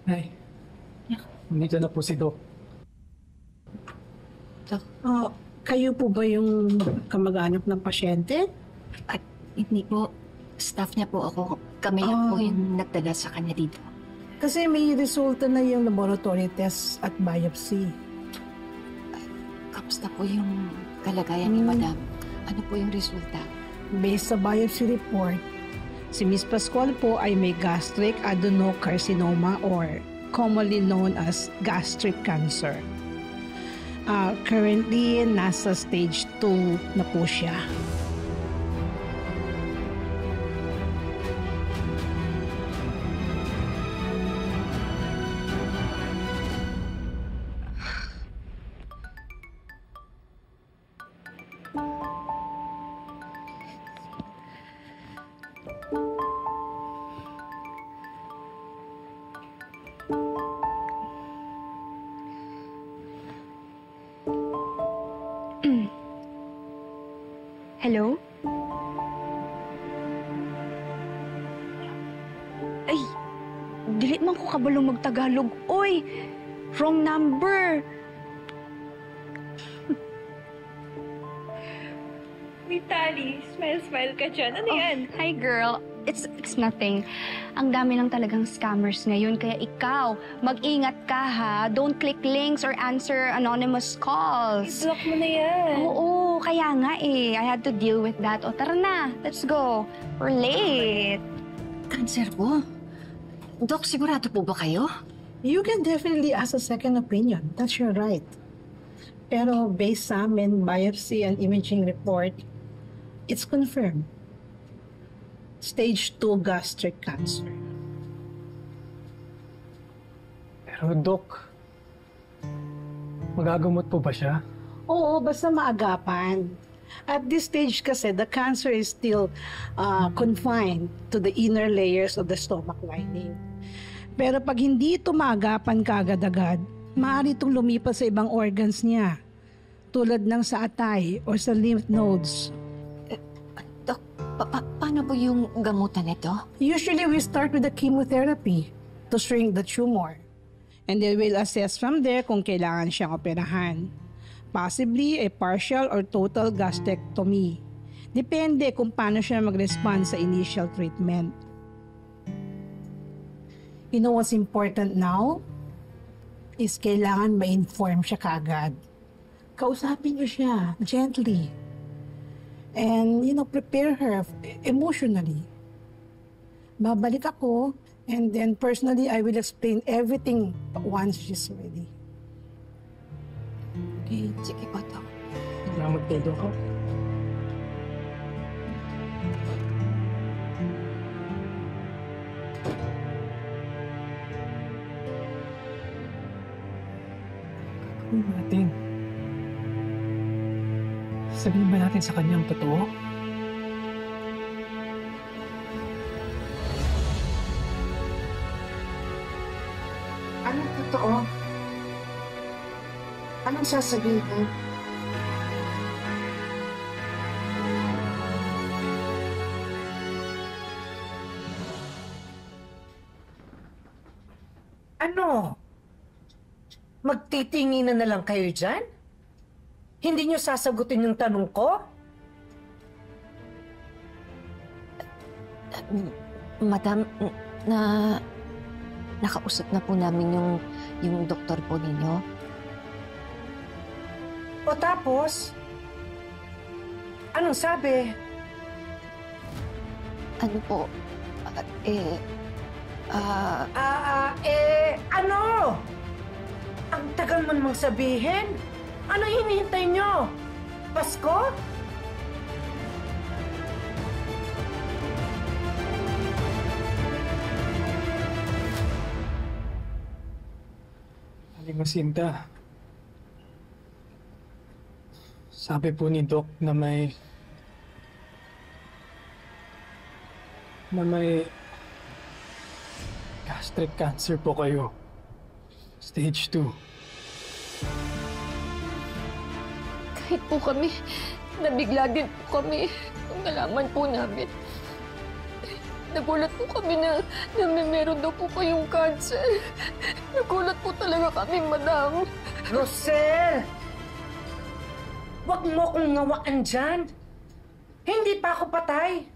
Ay, nandito na po si Doc. Oh, kayo po ba yung kamag-anak ng pasyente? At hindi po, staff niya po ako. Kami lang po yung nagdala sa kanya dito. Kasi may resulta na yung laboratory test at biopsy. Kamusta po yung kalagayan ni Madam? Ano po yung resulta? Based sa biopsy report, si Miss Pascual po ay may gastric adenocarcinoma or commonly known as gastric cancer. Currently, nasa stage 2 na po siya. Hello? Ay, dili man ko kabalong magtagalog. Oy, wrong number. Vitali, smile ka dyan. Ano yan? Hi, girl. It's nothing. Ang dami lang talagang scammers ngayon, kaya ikaw, mag-ingat ka ha. Don't click links or answer anonymous calls. I-block mo na yan. Oo, kaya nga eh. I had to deal with that. O tara na, let's go. We're late. Cancer po? Dok, sigurado po ba kayo? You can definitely ask a second opinion. That's your right. Pero based sa amin, biopsy and imaging report, it's confirmed. Stage 2 gastric cancer. Pero Doc, magagamot po ba siya? Oo, basta maagapan. At this stage kasi, the cancer is still confined to the inner layers of the stomach lining. Pero pag hindi ito maagapan kaagad-agad, maaari itong lumipas sa ibang organs niya, tulad ng sa atay or sa lymph nodes. Dok, paano po yung gamutan nito? Usually, we start with the chemotherapy to shrink the tumor. And then we'll assess from there kung kailangan siyang operahan. Possibly a partial or total gastrectomy. Depende kung paano siya mag-respond sa initial treatment. You know what's important now? Is kailangan ma-inform siya kaagad. Kausapin niyo siya gently. And, prepare her emotionally. Babalik ako, and then personally, I will explain everything once she's ready. Okay, sige po, Dok. Salamat po, Doc. Gagawin natin. Sabihin ba natin sa kanya ang totoo? Anong totoo? Anong sasabihin? Ano? Magtitinginan na lang kayo dyan? Hindi niyo sasagutin yung tanong ko? Madam, nakausap na po namin yung doktor po ninyo. O tapos? Anong sabi? Ano po, Ano? Ang tagal mo namang sabihin. Ano hinihintay nyo? Pasko? Aling Jacinta, sabi po ni Doc na may gastric cancer po kayo. Stage 2. Kahit po kami, nabigla din po kami nung nalaman po namin. Nagulat po kami na meron daw po kayong cancer. Nagulat po talaga kami, madam. Rosel! Huwag mo kong ngawaan dyan. Hindi pa ako patay.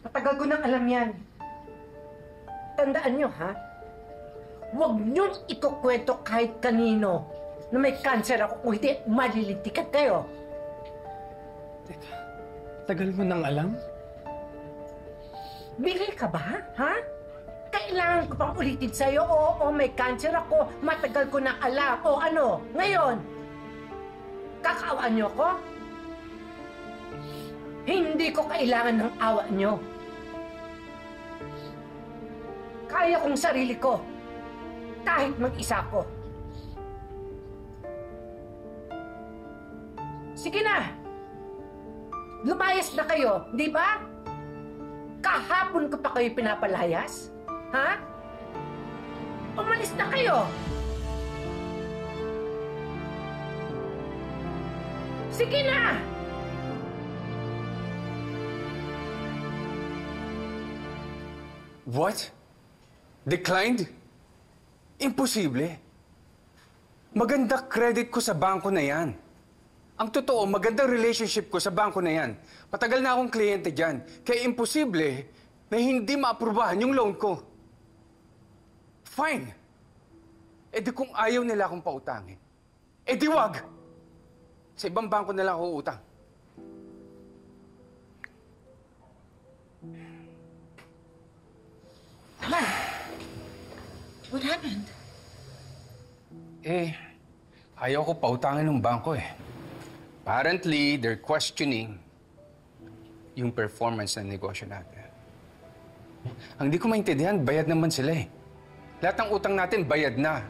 Matagal ko nang alam yan. Tandaan nyo, ha? Huwag nyo'n ikukwento kahit kanino na may cancer ako kung hindi malilintikan kayo. Teka, tagal mo nang alam? Bigay ka ba, ha? Kailangan ko pang ulitin sa'yo, oo, may cancer ako, matagal ko nang alam, o ano, ngayon? Kakaawaan niyo ko? Hindi ko kailangan ng awa niyo. Kaya kong sarili ko, kahit mag-isa ko. Sige na! Lumayas na kayo, di ba? Kahapon ko pa kayo pinapalayas? Ha? Umalis na kayo! Sige na! What? Declined? Imposible. Maganda credit ko sa bangko na yan. Ang totoo, magandang relationship ko sa bangko na yan. Patagal na akong kliyente dyan. Kaya imposible na hindi maaprubahan yung loan ko. Fine. E di kung ayaw nila akong pautangin, e di wag. Sa ibang bangko na lang ako utang. Naman! What happened? Eh, ayaw ko pautangin ng bangko eh. Apparently, they're questioning yung performance ng negosyo natin. Ang di ko maintindihan, bayad naman sila eh. Lahat ng utang natin, bayad na.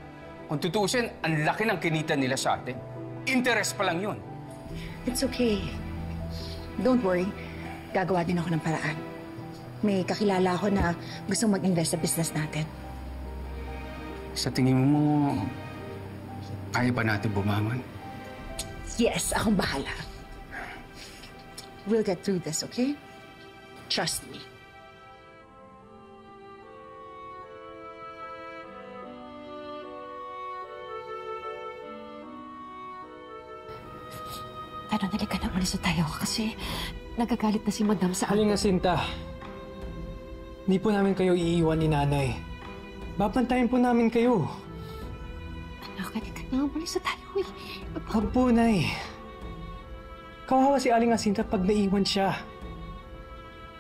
Kung tutusin, ang laki ng kinita nila sa atin. Interest pa lang yun. It's okay. Don't worry. Gagawa din ako ng paraan. May kakilala ako na gustong mag-invest sa business natin. Sa tingin mo, kaya ba natin bumangon? Yes, akong bahala. We'll get through this, okay? Trust me. Ano, nalika na, umalis na tayo kasi nagagalit na si Madam sa Halika, Sinta. Hindi po namin kayo iiwan ni Nanay. Babantayan po namin kayo. Anak, halika na, umalis na tayo eh. Wag po, Nay. Kawawa si Aling Asinta pag naiwan siya.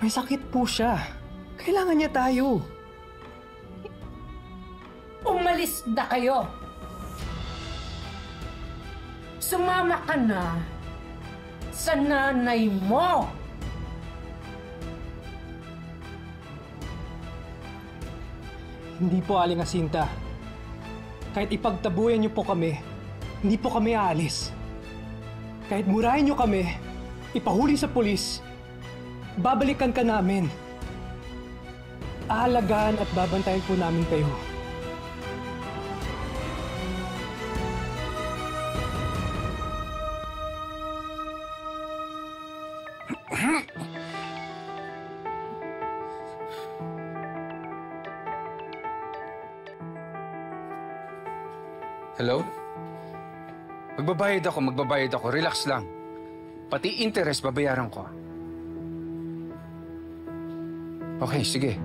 May sakit po siya. Kailangan niya tayo. Umalis na kayo! Sumama ka na sa nanay mo! Hindi po, Aling Asinta. Kahit ipagtabuyan niyo po kami, hindi po kami aalis. Kahit murahin niyo kami, ipahuli sa pulis, babalikan ka namin. Aalagaan at babantayan po namin kayo. Hello? Magbabayad ako. Relax lang. Pati interest, babayaran ko. Okay, sige.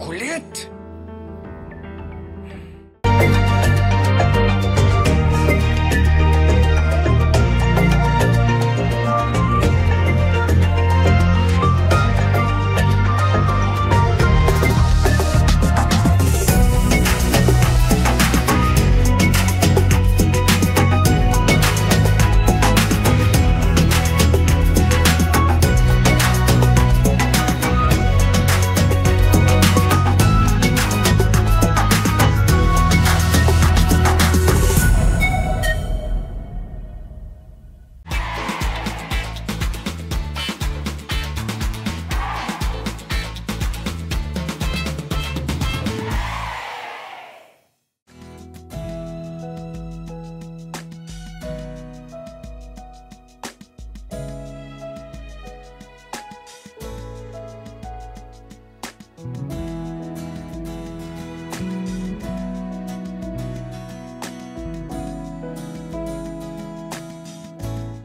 Kulit!